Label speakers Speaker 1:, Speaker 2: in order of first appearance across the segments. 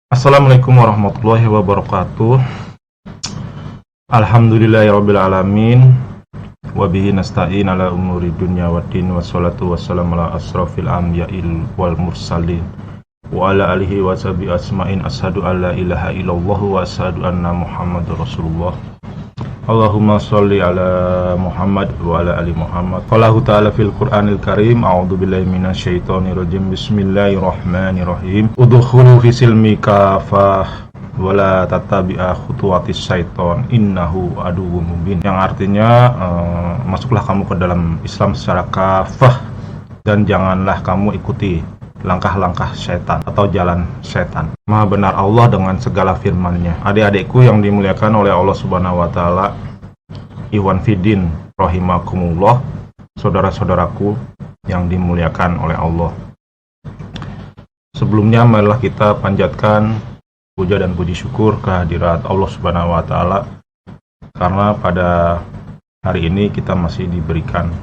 Speaker 1: Assalamualaikum warahmatullahi wabarakatuh. Alhamdulillahirabbil alamin. Wabihi nasta'in ala umuri dunya waddin. Wassalatu wassalamu ala asrafil anbiya'il wal mursalin wa ala alihi wa sahbihi asma'in. Asyhadu an la ilaha illallah wa asyhadu anna Muhammadar Rasulullah. Allahumma sholli ala Muhammad wa ala ali Muhammad. Qallahu ta'ala fil Qur'anil Karim. A'udzu billahi minasyaitonir rajim. Bismillahirrahmanirrahim. Udkhulu fi silmi kafah wa la tattabi'a khutuwatis syaiton innahu aduwwum mubin. Yang artinya masuklah kamu ke dalam Islam secara kafah dan janganlah kamu ikuti langkah-langkah setan atau jalan setan. Maha benar Allah dengan segala firman-Nya. Adik-adikku yang dimuliakan oleh Allah Subhanahu wa taala, Ikhwan Fiddin rahimakumullah, saudara-saudaraku yang dimuliakan oleh Allah. Sebelumnya marilah kita panjatkan puja dan puji syukur kehadirat Allah Subhanahu wa taala karena pada hari ini kita masih diberikan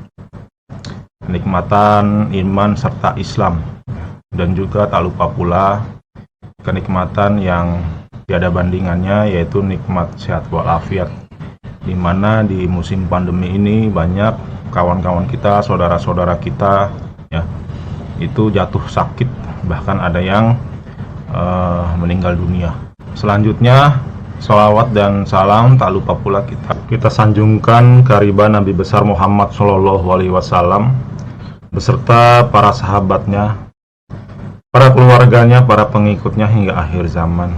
Speaker 1: kenikmatan iman serta Islam. Dan juga tak lupa pula kenikmatan yang tiada bandingannya, yaitu nikmat sehat walafiat, di mana di musim pandemi ini banyak kawan-kawan kita, saudara-saudara kita ya, itu jatuh sakit, bahkan ada yang meninggal dunia. Selanjutnya sholawat dan salam tak lupa pula kita sanjungkan kehariban Nabi besar Muhammad SAW beserta para sahabatnya, para keluarganya, para pengikutnya hingga akhir zaman.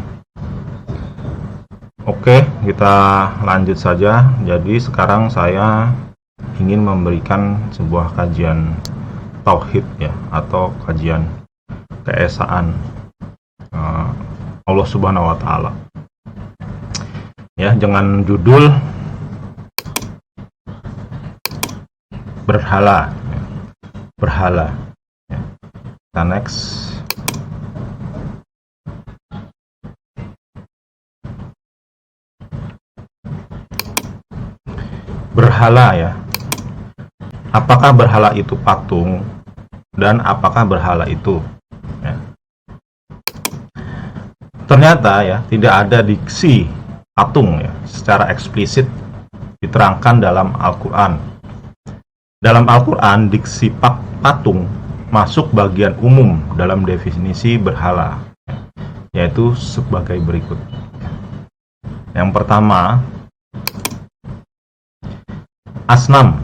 Speaker 1: Oke, kita lanjut saja. Jadi sekarang saya ingin memberikan sebuah kajian tauhid ya, atau kajian keesaan Allah Subhanahu wa taala. Ya, dengan judul berhala. Berhala. Ya. Kita next. Berhala ya. Apakah berhala itu patung dan apakah berhala itu ya. Ternyata ya tidak ada diksi patung ya secara eksplisit diterangkan dalam Al-Qur'an. Dalam Al-Qur'an diksi patung masuk bagian umum dalam definisi berhala, yaitu sebagai berikut. Yang pertama, asnam.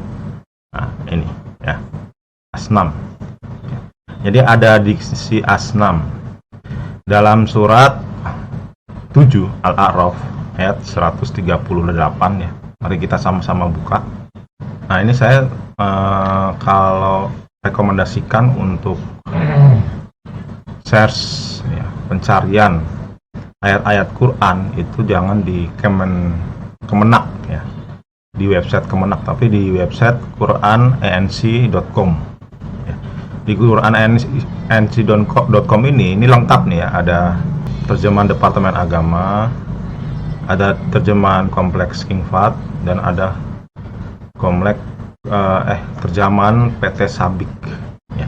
Speaker 1: Nah, ini ya, asnam. Jadi ada diksi asnam dalam surat 7 Al-A'raf ayat 138 ya. Mari kita sama-sama buka. Nah, ini saya kalau rekomendasikan untuk search ya, pencarian ayat-ayat Quran itu jangan di Kemenak ya, di website Kemenak, tapi di website quranenc.com ya. Di quranenc.com ini lengkap nih ya, ada terjemahan Departemen Agama, ada terjemahan Kompleks King Fahd, dan ada terjemahan PT Sabik ya.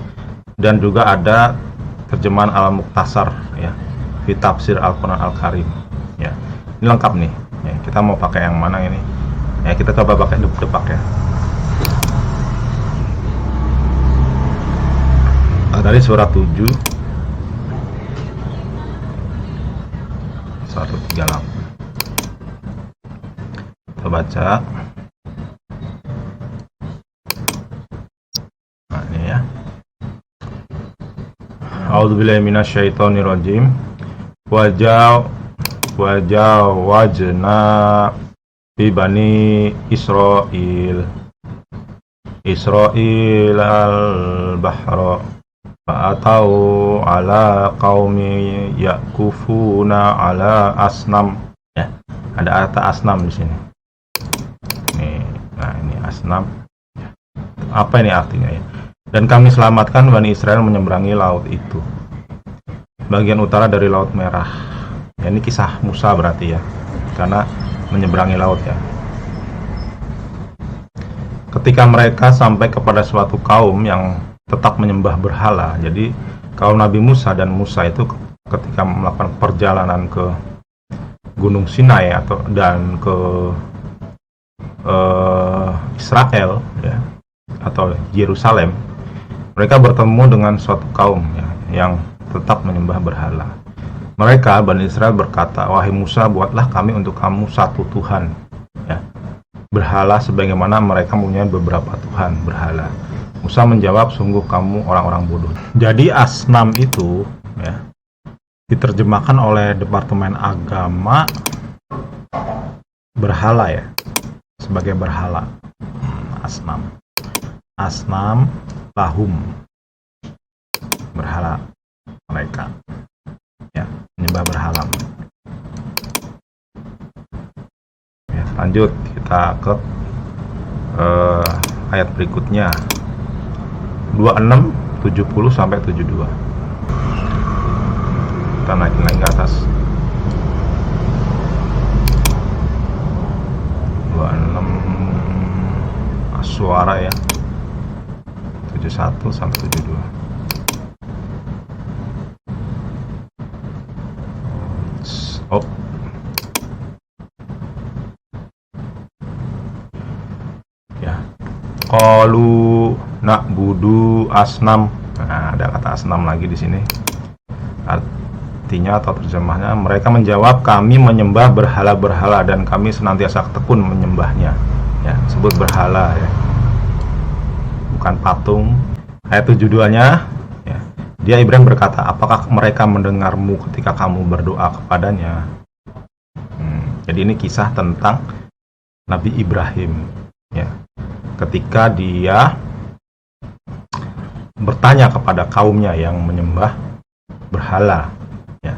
Speaker 1: Dan juga ada terjemahan Al-Mukhtasar ya, fi Tafsir Al-Quran Al-Karim ya. Ini lengkap nih ya. Kita mau pakai yang mana ini? Ya, kita coba pakai depak ya. Dari surat 7 138. Kita baca. Nah, ini ya. A'udzubillahi minasyaitonirrajim. Wajawajna fi bani Israil al-bahra fa'atau ala qaumi yakufuna ala asnam ya. Ada kata asnam di sini. Nih, nah ini asnam. Apa ini artinya ya? Dan kami selamatkan Bani Israel menyeberangi laut itu, bagian utara dari Laut Merah. Ya, ini kisah Musa berarti ya, karena menyeberangi laut ya. Ketika mereka sampai kepada suatu kaum yang tetap menyembah berhala. Jadi kaum Nabi Musa dan Musa itu ketika melakukan perjalanan ke Gunung Sinai dan ke Israel ya, atau Yerusalem, mereka bertemu dengan suatu kaum ya, yang tetap menyembah berhala. Mereka, Bani Israel, berkata, "Wahai Musa, buatlah kami untuk kamu satu Tuhan ya, berhala sebagaimana mereka mempunyai beberapa Tuhan berhala." Musa menjawab, "Sungguh kamu orang-orang bodoh." Jadi asnam itu ya, diterjemahkan oleh Departemen Agama berhala ya, sebagai berhala. Asnam lahum, berhala mereka ya, menyembah berhala ya. Lanjut kita ke ayat berikutnya, 26, 70 sampai 72. Kita naikin lagi ke atas. 26 suara ya, 71 sampai 72. Stop. Ya. Qalu na'budu asnam. Nah, ada kata asnam lagi di sini. Artinya atau terjemahnya, mereka menjawab, kami menyembah berhala-berhala dan kami senantiasa tekun menyembahnya. Ya, sebut berhala ya, bukan patung. Ayat 72-nya ya, dia Ibrahim berkata, apakah mereka mendengarmu ketika kamu berdoa kepadanya? Jadi ini kisah tentang Nabi Ibrahim ya, ketika dia bertanya kepada kaumnya yang menyembah berhala ya.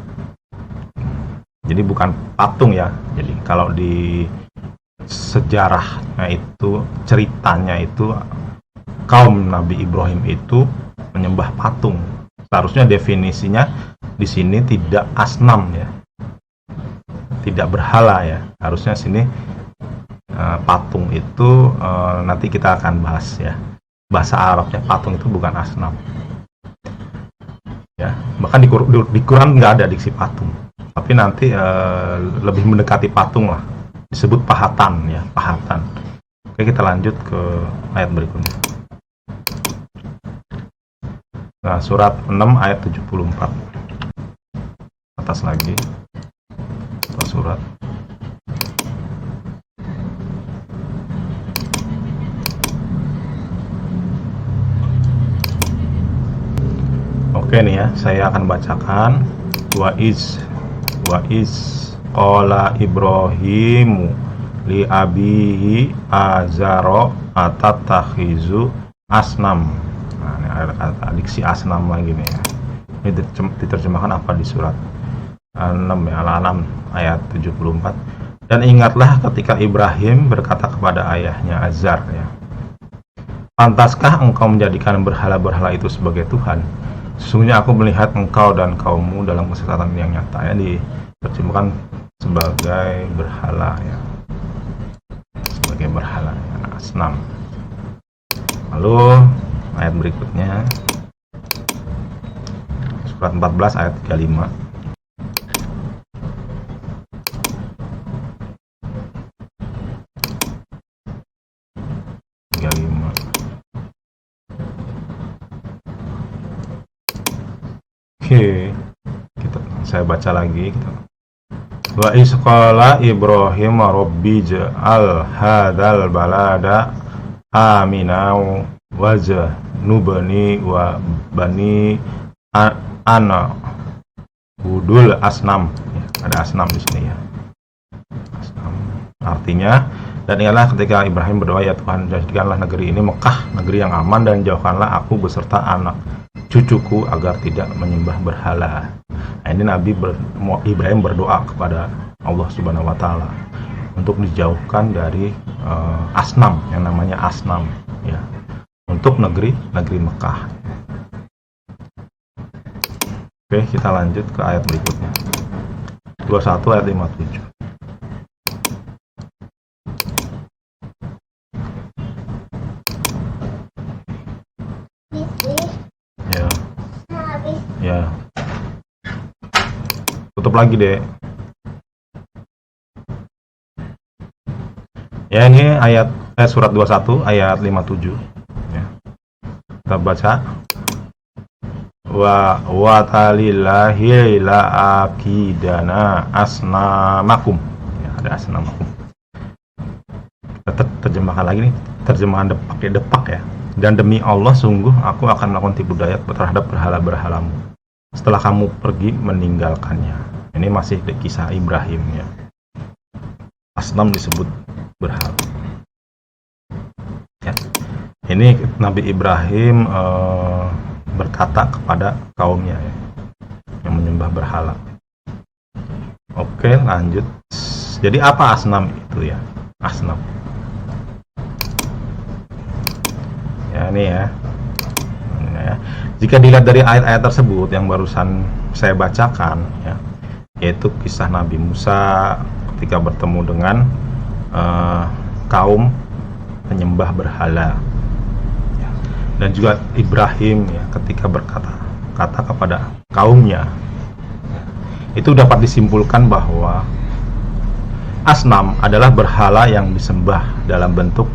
Speaker 1: Jadi bukan patung ya. Jadi kalau di sejarahnya itu, ceritanya itu, kaum Nabi Ibrahim itu menyembah patung. Seharusnya definisinya di sini tidak asnam ya, tidak berhala ya. Harusnya sini patung itu nanti kita akan bahas ya. Bahasa Arabnya patung itu bukan asnam. Ya, bahkan di Quran nggak ada diksi patung. Tapi nanti lebih mendekati patung lah. Disebut pahatan ya, pahatan. Oke, kita lanjut ke ayat berikutnya. Nah, surat 6 ayat 74. Atas lagi. Surat. Oke nih ya, saya akan bacakan. Wa iz qala Ibrahimu li abihi azaro atatakhizu asnam. Nah, ini ada kata diksi asnam lagi nih ya. Ini diterjemahkan apa di surat 6 ya, Al-An'am ayat 74. Dan ingatlah ketika Ibrahim berkata kepada ayahnya Azar ya, pantaskah engkau menjadikan berhala-berhala itu sebagai Tuhan? Sesungguhnya aku melihat engkau dan kaummu dalam kesesatan yang nyata. Ya, diterjemahkan sebagai berhala ya, sebagai berhala ya, asnam. Lalu ayat berikutnya, surat 14 ayat 35. Oke, saya baca lagi. Wa isqala Ibrahim rabbi ja'al hadzal balada aminau wajnubni wa bani ana budul asnam ya, ada asnam di sini ya. Asnam artinya, dan ingatlah ketika Ibrahim berdoa, ya Tuhan, jadikanlah negeri ini Mekah, negeri yang aman, dan jauhkanlah aku beserta anak cucuku agar tidak menyembah berhala. Nah, ini Ibrahim berdoa kepada Allah Subhanahu wa Ta'ala untuk dijauhkan dari asnam, yang namanya asnam ya, untuk negeri Mekah. Oke, kita lanjut ke ayat berikutnya, 21 ayat 57. Ya. tutup lagi deh. Ya, ini ayat surat 21 ayat 57 ya. Kita baca, wa talillahi la akidana asnamakum. Ya, ada asnamakum. Kita terjemahkan lagi nih, terjemahan depak ya. Dan demi Allah sungguh aku akan melakukan tipu daya terhadap berhala-berhalamu setelah kamu pergi meninggalkannya. Ini masih kisah Ibrahim ya. Asnam disebut berhala. Ya. Ini Nabi Ibrahim berkata kepada kaumnya ya, yang menyembah berhala. Oke, lanjut. Jadi apa asnam itu ya? Asnam. Ya, ini ya. Jika dilihat dari ayat-ayat tersebut yang barusan saya bacakan ya, yaitu kisah Nabi Musa ketika bertemu dengan kaum penyembah berhala ya, dan juga Ibrahim ya, ketika berkata kepada kaumnya, itu dapat disimpulkan bahwa asnam adalah berhala yang disembah dalam bentuk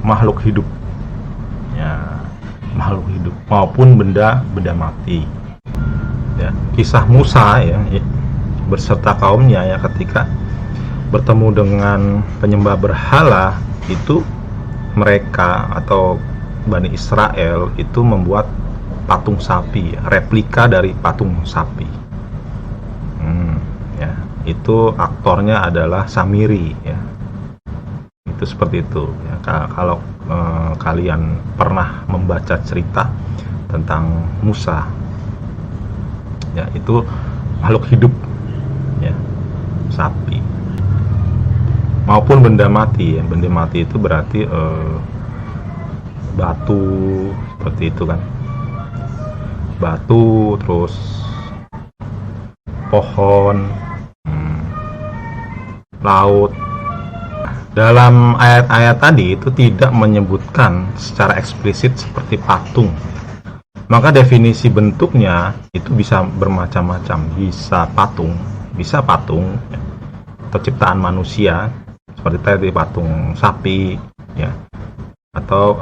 Speaker 1: makhluk hidup ya, makhluk hidup maupun benda mati ya. Kisah Musa ya berserta kaumnya ya ketika bertemu dengan penyembah berhala, itu mereka atau Bani Israel itu membuat patung sapi, replika dari patung sapi. Ya, itu aktornya adalah Samiri ya. Itu seperti itu ya. Kalau kalian pernah membaca cerita tentang Musa ya, itu makhluk hidup ya, sapi maupun benda mati ya. Benda mati itu berarti batu seperti itu kan, batu, terus pohon, laut. Dalam ayat-ayat tadi itu tidak menyebutkan secara eksplisit seperti patung, maka definisi bentuknya itu bisa bermacam-macam. Bisa patung ya, atau ciptaan manusia seperti tadi patung sapi ya, atau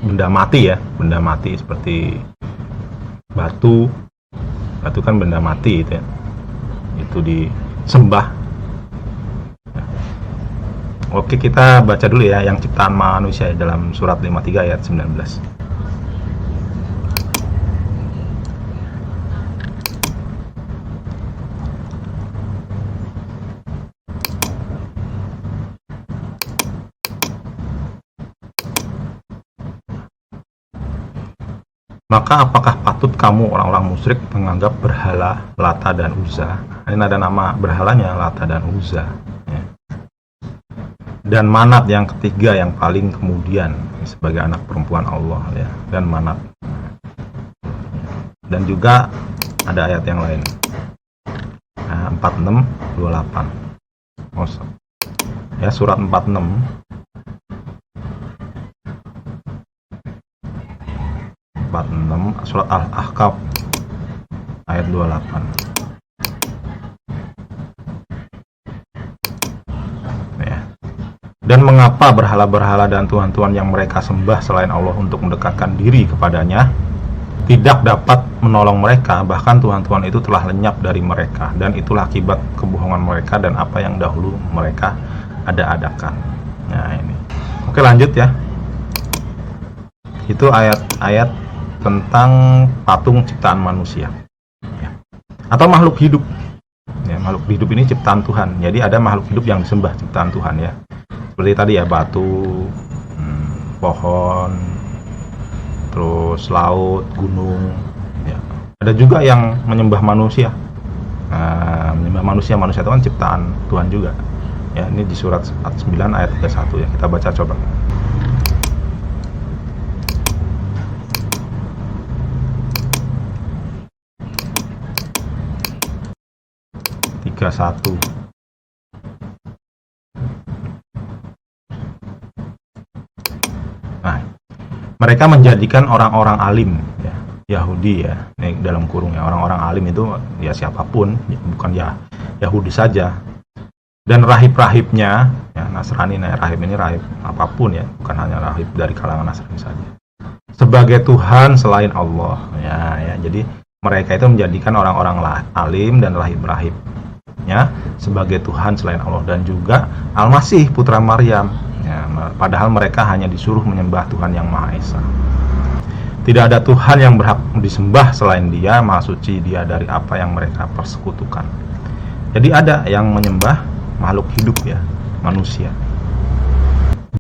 Speaker 1: benda mati ya, benda mati seperti batu kan benda mati itu ya, itu disembah. Oke, kita baca dulu ya yang ciptaan manusia dalam surat 53 ayat 19. Maka apakah patut kamu orang-orang musyrik menganggap berhala Lata dan Uzza? Ini ada nama berhalanya, Lata dan Uzza ya. Dan Manat yang ketiga yang paling kemudian sebagai anak perempuan Allah ya, dan Manat. Dan juga ada ayat yang lain, 46, 28 ya, surat 46 surat Al-Ahqaf ayat 28 ya. Dan mengapa berhala-berhala dan tuhan-tuhan yang mereka sembah selain Allah untuk mendekatkan diri kepadanya tidak dapat menolong mereka, bahkan tuhan-tuhan itu telah lenyap dari mereka, dan itulah akibat kebohongan mereka dan apa yang dahulu mereka ada-adakan. Nah ini, oke lanjut ya. Itu ayat-ayat tentang patung ciptaan manusia ya, atau makhluk hidup ya. Makhluk hidup ini ciptaan Tuhan, jadi ada makhluk hidup yang disembah ciptaan Tuhan ya, seperti tadi ya, batu, pohon, terus laut, gunung ya. Ada juga yang menyembah manusia. Menyembah manusia itu kan ciptaan Tuhan juga ya. Ini di surat 9 ayat 31 ya, kita baca coba. 31. Nah, mereka menjadikan orang-orang alim ya, Yahudi ya, ini dalam kurung ya, orang-orang alim itu ya siapapun, bukan ya Yahudi saja. Dan rahib-rahibnya, ya Nasrani, nah rahib ini rahib apapun ya, bukan hanya rahib dari kalangan Nasrani saja. Sebagai Tuhan selain Allah, ya. Jadi mereka itu menjadikan orang-orang alim dan rahib-rahibnya sebagai Tuhan selain Allah, dan juga Al-Masih putra Maryam. Ya, padahal mereka hanya disuruh menyembah Tuhan yang Maha Esa. Tidak ada Tuhan yang berhak disembah selain Dia, Maha Suci Dia dari apa yang mereka persekutukan. Jadi ada yang menyembah makhluk hidup ya, manusia.